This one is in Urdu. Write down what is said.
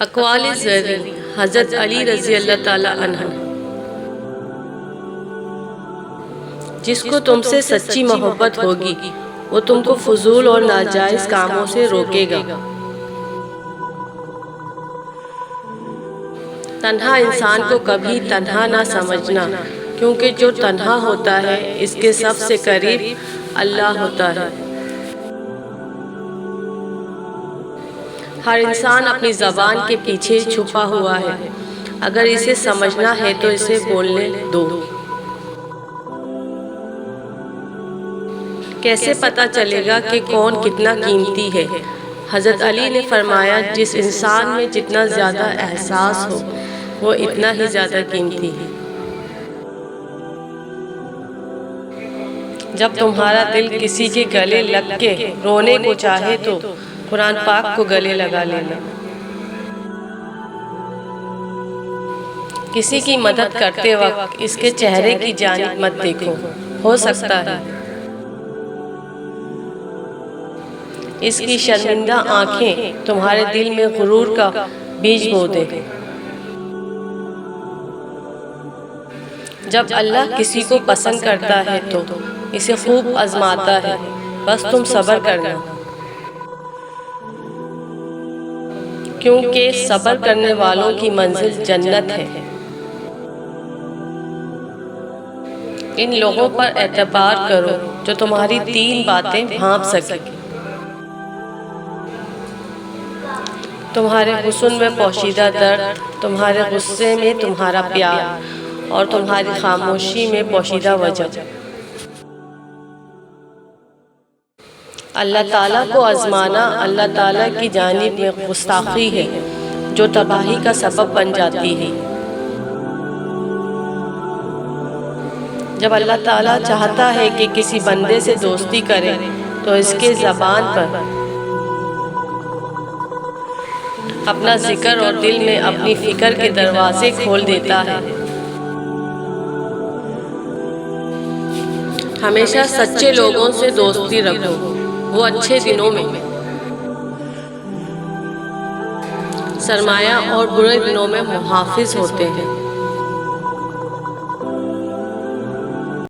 اقوال زری حضرت علی رضی اللہ تعالی عنہ: جس کو تم سے سچی محبت ہوگی وہ تم کو فضول اور ناجائز کاموں سے روکے گا۔ تنہا انسان کو کبھی تنہا نہ سمجھنا، کیونکہ جو تنہا ہوتا ہے اس کے سب سے قریب اللہ ہوتا ہے۔ ہر انسان اپنی زبان کے پیچھے چھپا ہوا ہے، اگر اسے سمجھنا ہے تو اسے بولنے دو۔ کیسے پتہ چلے گا کہ کون کتنا قیمتی ہے؟ حضرت علی نے فرمایا، جس انسان میں جتنا زیادہ احساس ہو وہ اتنا ہی زیادہ قیمتی ہے۔ جب تمہارا دل کسی کے گلے لگ کے رونے کو چاہے تو قرآن پاک کو گلے لگا لینا۔ کسی کی مدد کرتے وقت اس کے چہرے کی جانب مت دیکھو، ہو سکتا ہے اس کی شرمندہ آنکھیں تمہارے دل میں غرور کا بیج بو دے۔ جب اللہ کسی کو پسند کرتا ہے تو اسے خوب آزماتا ہے، بس تم صبر کرنا، کیونکہ صبر کرنے والوں کی منزل جنت ہے۔ ان لوگوں پر اعتبار کرو جو تمہاری 3 باتیں بھانپ سکیں: تمہارے حسن میں پوشیدہ درد، تمہارے غصے میں تمہارا پیار، اور تمہاری خاموشی میں پوشیدہ وجہ۔ اللہ تعالیٰ کو آزمانا اللہ تعالیٰ کی جانب میں گستاخی ہے جو تباہی کا سبب بن جاتی ہے۔ جب اللہ تعالیٰ چاہتا ہے کہ کسی بندے سے دوستی کرے تو اس کے زبان پر اپنا ذکر اور دل میں اپنی فکر کے دروازے کھول دیتا ہے۔ ہمیشہ سچے لوگوں سے دوستی رکھو، وہ اچھے دنوں میں سرمایہ اور برے دنوں میں محافظ ہوتے ہیں۔